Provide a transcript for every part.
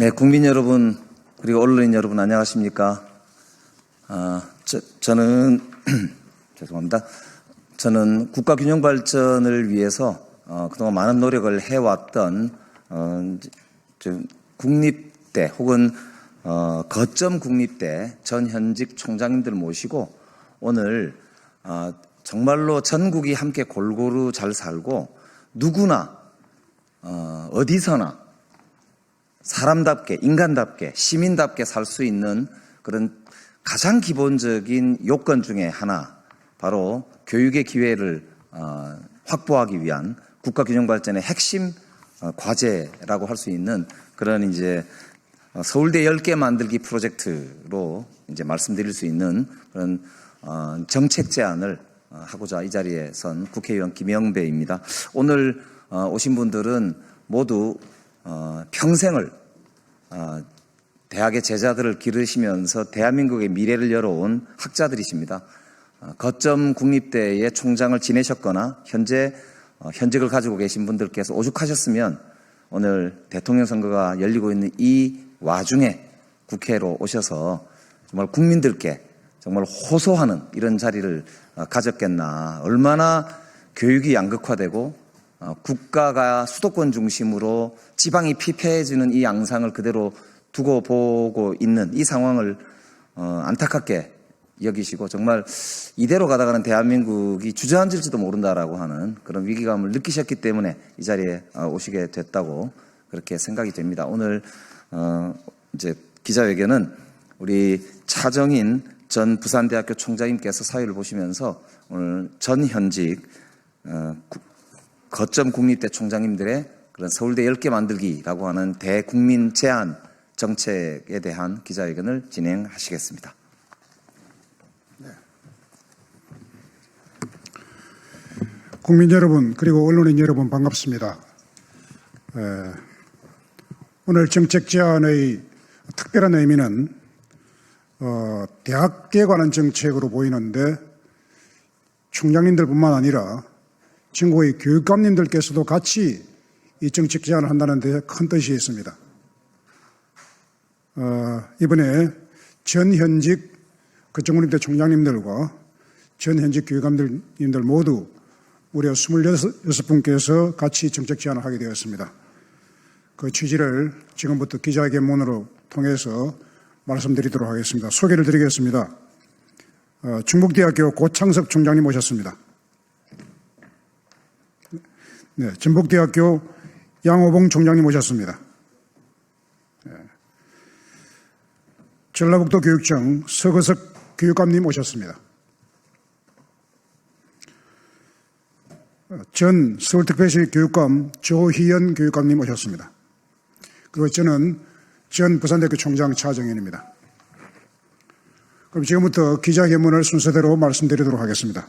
네, 국민 여러분 그리고 언론인 여러분 안녕하십니까? 저는 죄송합니다. 저는 국가 균형 발전을 위해서 그동안 많은 노력을 해왔던 국립대 혹은 거점 국립대 전 현직 총장님들 모시고 오늘 정말로 전국이 함께 골고루 잘 살고 누구나 어디서나 사람답게 인간답게 시민답게 살 수 있는 그런 가장 기본적인 요건 중에 하나 바로 교육의 기회를 확보하기 위한 국가균형발전의 핵심 과제라고 할 수 있는 그런 이제 서울대 10개 만들기 프로젝트로 이제 말씀드릴 수 있는 그런 정책 제안을 하고자 이 자리에 선 국회의원 김영배입니다. 오늘 오신 분들은 모두 평생을 대학의 제자들을 기르시면서 대한민국의 미래를 열어온 학자들이십니다. 거점 국립대의 총장을 지내셨거나 현직을 가지고 계신 분들께서 오죽하셨으면 오늘 대통령 선거가 열리고 있는 이 와중에 국회로 오셔서 정말 국민들께 정말 호소하는 이런 자리를 가졌겠나. 얼마나 교육이 양극화되고 국가가 수도권 중심으로 지방이 피폐해지는 이 양상을 그대로 두고 보고 있는 이 상황을 안타깝게 여기시고 정말 이대로 가다가는 대한민국이 주저앉을지도 모른다라고 하는 그런 위기감을 느끼셨기 때문에 이 자리에 오시게 됐다고 그렇게 생각이 됩니다. 오늘 이제 기자회견은 우리 차정인 전 부산대학교 총장님께서 사회를 보시면서 오늘 전 현직 거점 국립대 총장님들의 그런 서울대 10개 만들기라고 하는 대국민 제안 정책에 대한 기자회견을 진행하시겠습니다. 네. 국민 여러분 그리고 언론인 여러분 반갑습니다. 오늘 정책 제안의 특별한 의미는 대학에 관한 정책으로 보이는데 총장님들뿐만 아니라 전국의 교육감님들께서도 같이 이 정책 제안을 한다는 데 큰 뜻이 있습니다. 이번에 전 현직 거점국립대 총장님들과 전 현직 교육감님들 모두 무려 26분께서 같이 정책 제안을 하게 되었습니다. 그 취지를 지금부터 기자회견문으로 통해서 말씀드리도록 하겠습니다. 소개를 드리겠습니다. 중북대학교 고창석 총장님 모셨습니다. 네, 전북대학교 양호봉 총장님 모셨습니다. 네. 전라북도 교육청 서거석 교육감님 모셨습니다. 전 서울특별시 교육감 조희연 교육감님 모셨습니다. 그리고 저는 전 부산대학교 총장 차정현입니다. 그럼 지금부터 기자회견문을 순서대로 말씀드리도록 하겠습니다.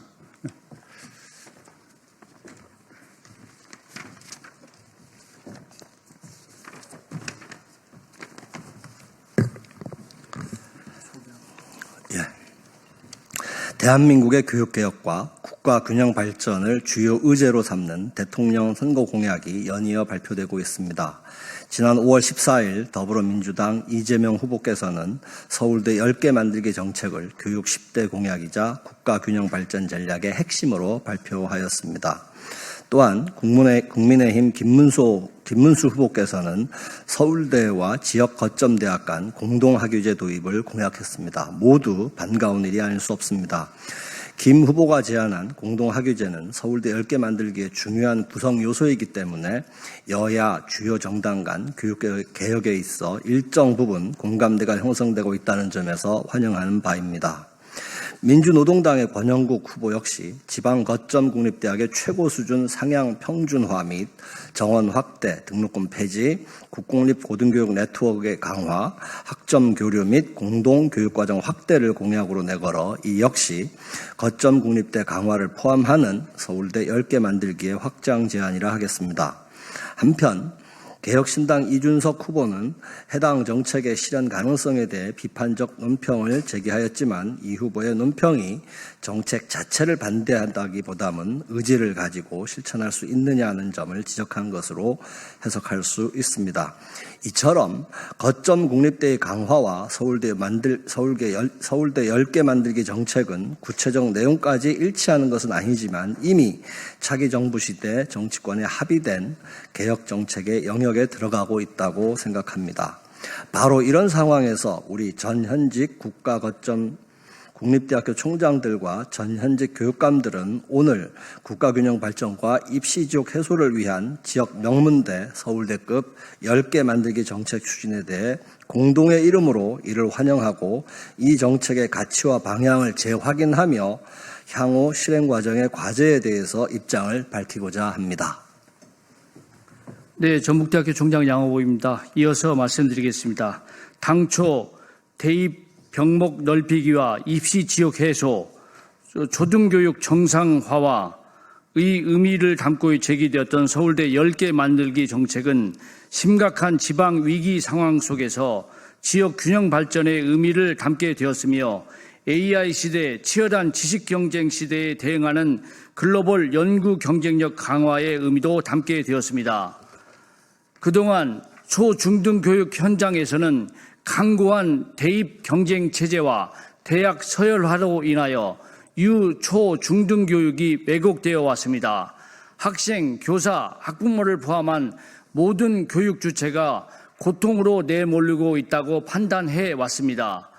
대한민국의 교육개혁과 국가균형 발전을 주요 의제로 삼는 대통령 선거 공약이 연이어 발표되고 있습니다. 지난 5월 14일 더불어민주당 이재명 후보께서는 서울대 10개 만들기 정책을 교육 10대 공약이자 국가균형 발전 전략의 핵심으로 발표하였습니다. 또한 국민의힘 김문수 후보께서는 서울대와 지역 거점대학 간 공동학유제 도입을 공약했습니다. 모두 반가운 일이 아닐 수 없습니다. 김 후보가 제안한 공동학유제는 서울대 10개 만들기의 중요한 구성 요소이기 때문에 여야 주요 정당 간 교육개혁에 있어 일정 부분 공감대가 형성되고 있다는 점에서 환영하는 바입니다. 민주노동당의 권영국 후보 역시 지방 거점 국립대학의 최고 수준 상향 평준화 및 정원 확대, 등록금 폐지, 국공립 고등교육 네트워크의 강화, 학점 교류 및 공동교육과정 확대를 공약으로 내걸어 이 역시 거점 국립대 강화를 포함하는 서울대 10개 만들기의 확장 제안이라 하겠습니다. 한편 개혁신당 이준석 후보는 해당 정책의 실현 가능성에 대해 비판적 논평을 제기하였지만 이 후보의 논평이 정책 자체를 반대한다기보다는 의지를 가지고 실천할 수 있느냐는 점을 지적한 것으로 해석할 수 있습니다. 이처럼 거점 국립대의 강화와 서울대 10개 만들기 정책은 구체적 내용까지 일치하는 것은 아니지만 이미 차기 정부 시대 정치권에 합의된 개혁 정책의 영역에 들어가고 있다고 생각합니다. 바로 이런 상황에서 우리 전현직 국가 거점 국립대학교 총장들과 전현직 교육감들은 오늘 국가균형 발전과 입시 지옥 해소를 위한 지역 명문대 서울대급 10개 만들기 정책 추진에 대해 공동의 이름으로 이를 환영하고 이 정책의 가치와 방향을 재확인하며 향후 실행 과정의 과제에 대해서 입장을 밝히고자 합니다. 네, 전북대학교 총장 양호보입니다. 이어서 말씀드리겠습니다. 당초 대입 병목 넓히기와 입시 지역 해소, 초등교육 정상화와 의 의미를 담고 제기되었던 서울대 10개 만들기 정책은 심각한 지방 위기 상황 속에서 지역 균형 발전의 의미를 담게 되었으며 AI 시대, 치열한 지식 경쟁 시대에 대응하는 글로벌 연구 경쟁력 강화의 의미도 담게 되었습니다. 그동안 초, 중등 교육 현장에서는 강고한 대입 경쟁 체제와 대학 서열화로 인하여 유, 초, 중등 교육이 왜곡되어 왔습니다. 학생, 교사, 학부모를 포함한 모든 교육 주체가 고통으로 내몰리고 있다고 판단해 왔습니다.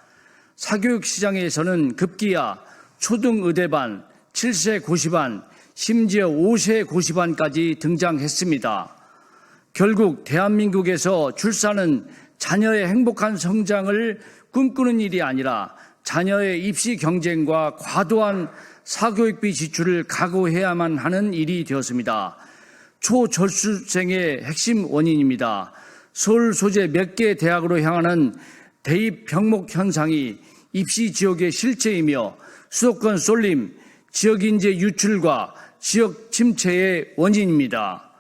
사교육 시장에서는 급기야 초등 의대반, 7세 고시반, 심지어 5세 고시반까지 등장했습니다. 결국 대한민국에서 출산은 자녀의 행복한 성장을 꿈꾸는 일이 아니라 자녀의 입시 경쟁과 과도한 사교육비 지출을 각오해야만 하는 일이 되었습니다. 초저출생의 핵심 원인입니다. 서울 소재 몇 개 대학으로 향하는 대입 병목 현상이 입시 지역의 실체이며 수도권 쏠림, 지역 인재 유출과 지역 침체의 원인입니다.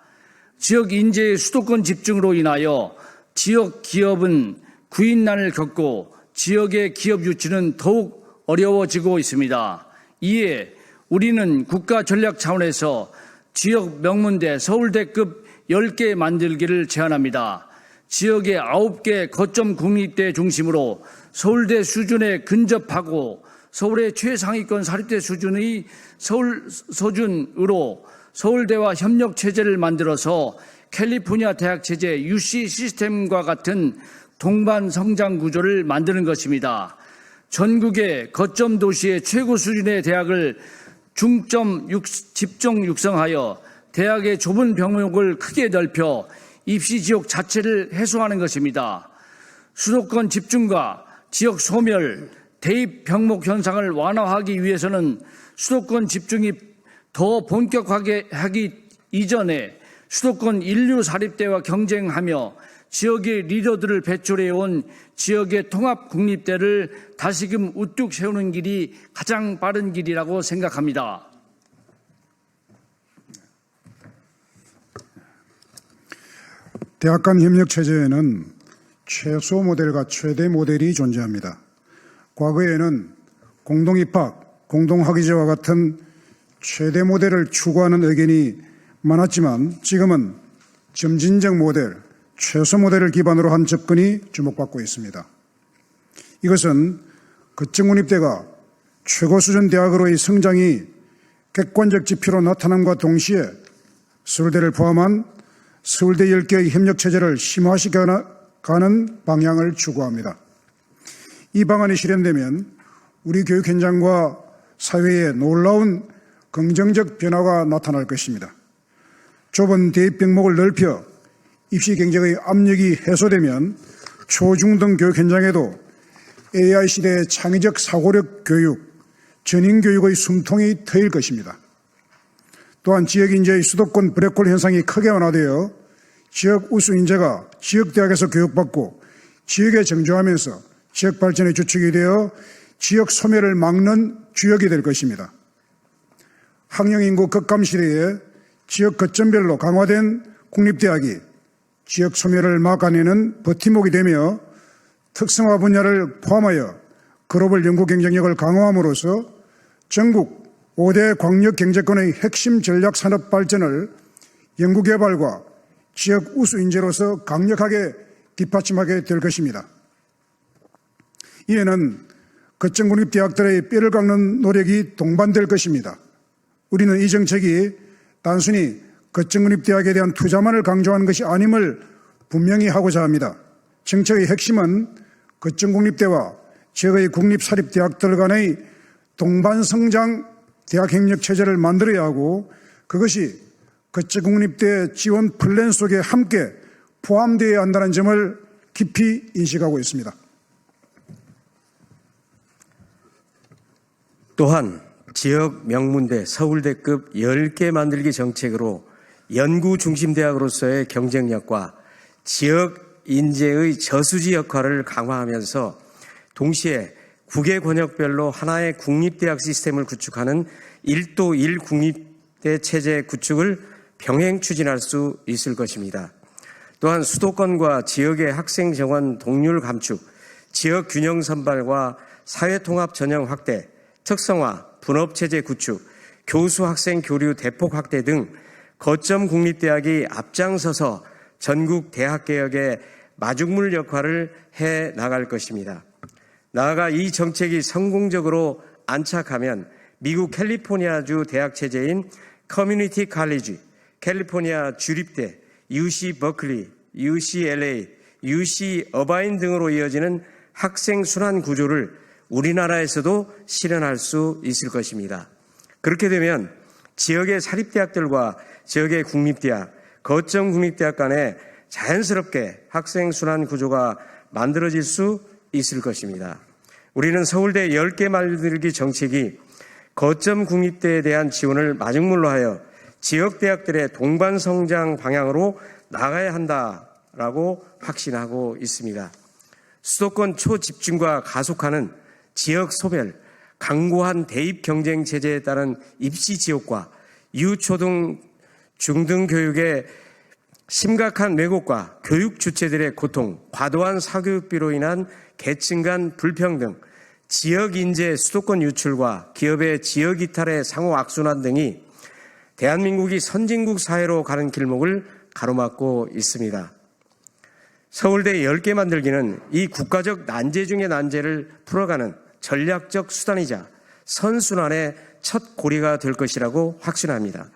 지역 인재의 수도권 집중으로 인하여 지역 기업은 구인난을 겪고 지역의 기업 유치는 더욱 어려워지고 있습니다. 이에 우리는 국가 전략 차원에서 지역 명문대 서울대급 10개 만들기를 제안합니다. 지역의 9개 거점 국립대 중심으로 서울대 수준에 근접하고 서울의 최상위권 사립대 수준의 수준으로 서울대와 협력 체제를 만들어서 캘리포니아 대학 체제 UC 시스템과 같은 동반 성장 구조를 만드는 것입니다. 전국의 거점 도시의 최고 수준의 대학을 집중 육성하여 대학의 좁은 병목을 크게 넓혀 입시 지역 자체를 해소하는 것입니다. 수도권 집중과 지역 소멸, 대입 병목 현상을 완화하기 위해서는 수도권 집중이 더 본격화하게 하기 이전에 수도권 인류 사립대와 경쟁하며 지역의 리더들을 배출해온 지역의 통합 국립대를 다시금 우뚝 세우는 길이 가장 빠른 길이라고 생각합니다. 대학 간 협력 체제에는 최소 모델과 최대 모델이 존재합니다. 과거에는 공동입학, 공동학위제와 같은 최대 모델을 추구하는 의견이 많았지만 지금은 점진적 모델, 최소 모델을 기반으로 한 접근이 주목받고 있습니다. 이것은 거점 국립대가 최고 수준 대학으로의 성장이 객관적 지표로 나타남과 동시에 서울대를 포함한 서울대 10개의 협력체제를 심화시켜가는 방향을 추구합니다. 이 방안이 실현되면 우리 교육 현장과 사회에 놀라운 긍정적 변화가 나타날 것입니다. 좁은 대입 병목을 넓혀 입시 경쟁의 압력이 해소되면 초중등 교육 현장에도 AI 시대의 창의적 사고력 교육, 전인 교육의 숨통이 트일 것입니다. 또한 지역 인재의 수도권 블랙홀 현상이 크게 완화되어 지역 우수 인재가 지역 대학에서 교육받고 지역에 정주하면서 지역 발전의 주축이 되어 지역 소멸을 막는 주역이 될 것입니다. 학령 인구 급감 시대에 지역 거점별로 강화된 국립대학이 지역 소멸을 막아내는 버팀목이 되며 특성화 분야를 포함하여 글로벌 연구 경쟁력을 강화함으로써 전국 5대 광역 경제권의 핵심 전략 산업 발전을 연구개발과 지역 우수 인재로서 강력하게 뒷받침하게 될 것입니다. 이에는 거점 국립대학들의 뼈를 깎는 노력이 동반될 것입니다. 우리는 이 정책이 단순히 거점 국립대학에 대한 투자만을 강조하는 것이 아님을 분명히 하고자 합니다. 정책의 핵심은 거점 국립대와 지역의 국립사립대학들 간의 동반성장 대학협력 체제를 만들어야 하고 그것이 거점 국립대 지원 플랜 속에 함께 포함되어야 한다는 점을 깊이 인식하고 있습니다. 또한 지역 명문대 서울대급 10개 만들기 정책으로 연구 중심 대학으로서의 경쟁력과 지역 인재의 저수지 역할을 강화하면서 동시에 9개 권역별로 하나의 국립대학 시스템을 구축하는 1도 1 국립대 체제 구축을 병행 추진할 수 있을 것입니다. 또한 수도권과 지역의 학생 정원 동률 감축, 지역 균형 선발과 사회통합 전형 확대, 특성화, 분업체제 구축, 교수 학생 교류 대폭 확대 등 거점 국립대학이 앞장서서 전국 대학개혁의 마중물 역할을 해 나갈 것입니다. 나아가 이 정책이 성공적으로 안착하면 미국 캘리포니아주 대학 체제인 커뮤니티 칼리지, 캘리포니아 주립대, UC 버클리, UCLA, UC 어바인 등으로 이어지는 학생 순환 구조를 우리나라에서도 실현할 수 있을 것입니다. 그렇게 되면 지역의 사립대학들과 지역의 국립대학, 거점 국립대학 간에 자연스럽게 학생 순환 구조가 만들어질 수 있을 것입니다. 우리는 서울대 10개 만들기 정책이 거점 국립대에 대한 지원을 마중물로 하여 지역대학들의 동반 성장 방향으로 나가야 한다라고 확신하고 있습니다. 수도권 초집중과 가속화는 지역 소멸, 강고한 대입 경쟁 체제에 따른 입시 지옥과 유초등 중등 교육의 심각한 왜곡과 교육 주체들의 고통, 과도한 사교육비로 인한 계층 간 불평등, 지역 인재 수도권 유출과 기업의 지역 이탈의 상호 악순환 등이 대한민국이 선진국 사회로 가는 길목을 가로막고 있습니다. 서울대 10개 만들기는 이 국가적 난제 중의 난제를 풀어가는 전략적 수단이자 선순환의 첫 고리가 될 것이라고 확신합니다.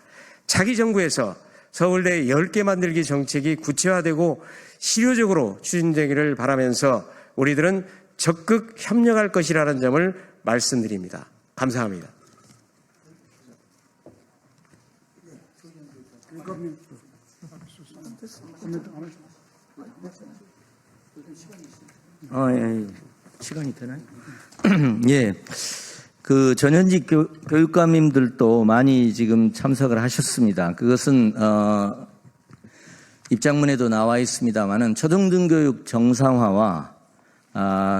차기 정부에서 서울대 10개 만들기 정책이 구체화되고 실효적으로 추진되기를 바라면서 우리들은 적극 협력할 것이라는 점을 말씀드립니다. 감사합니다. 시간이 되나요? 예. 그 전현직 교육감님들도 많이 지금 참석을 하셨습니다. 그것은 입장문에도 나와 있습니다만은 초등등교육 정상화와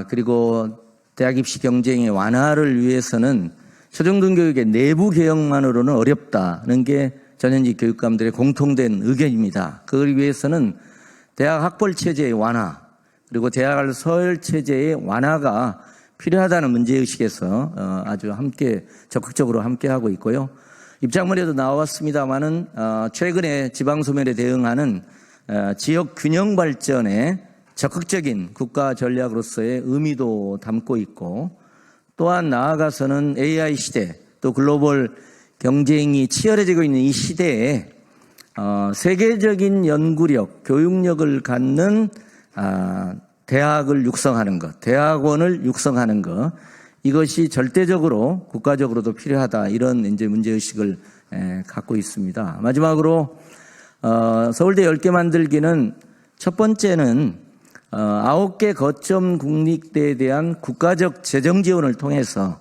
그리고 대학 입시 경쟁의 완화를 위해서는 초중등교육의 내부 개혁만으로는 어렵다는 게 전현직 교육감들의 공통된 의견입니다. 그걸 위해서는 대학 학벌 체제의 완화 그리고 대학 서열 체제의 완화가 필요하다는 문제의식에서 아주 함께 적극적으로 함께하고 있고요. 입장문에도 나왔습니다마는 최근에 지방소멸에 대응하는 지역 균형 발전에 적극적인 국가 전략으로서의 의미도 담고 있고 또한 나아가서는 AI 시대 또 글로벌 경쟁이 치열해지고 있는 이 시대에 세계적인 연구력, 교육력을 갖는 대학을 육성하는 것, 대학원을 육성하는 것 이것이 절대적으로 국가적으로도 필요하다 이런 이제 문제의식을 갖고 있습니다. 마지막으로 서울대 10개 만들기는 첫 번째는 9개 거점 국립대에 대한 국가적 재정 지원을 통해서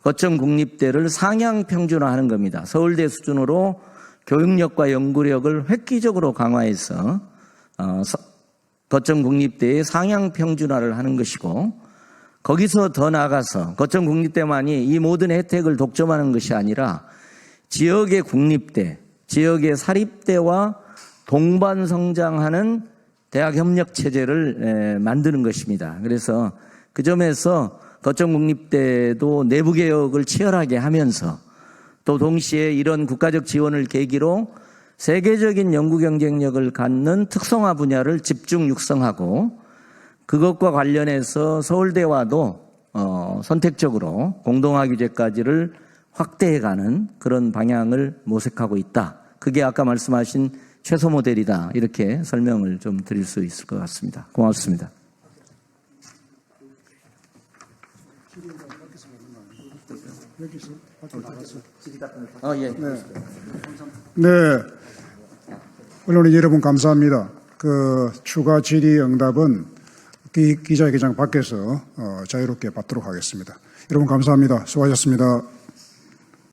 거점 국립대를 상향 평준화하는 겁니다. 서울대 수준으로 교육력과 연구력을 획기적으로 강화해서 거점 국립대의 상향 평준화를 하는 것이고 거기서 더 나아가서 거점 국립대만이 이 모든 혜택을 독점하는 것이 아니라 지역의 국립대, 지역의 사립대와 동반 성장하는 대학 협력 체제를 만드는 것입니다. 그래서 그 점에서 거점 국립대도 내부 개혁을 치열하게 하면서 또 동시에 이런 국가적 지원을 계기로 세계적인 연구 경쟁력을 갖는 특성화 분야를 집중 육성하고 그것과 관련해서 서울대와도 선택적으로 공동화 규제까지를 확대해가는 그런 방향을 모색하고 있다. 그게 아까 말씀하신 최소 모델이다. 이렇게 설명을 좀 드릴 수 있을 것 같습니다. 고맙습니다. 네. 언론인 여러분 감사합니다. 그 추가 질의 응답은 기자회견장 밖에서 자유롭게 받도록 하겠습니다. 여러분 감사합니다. 수고하셨습니다.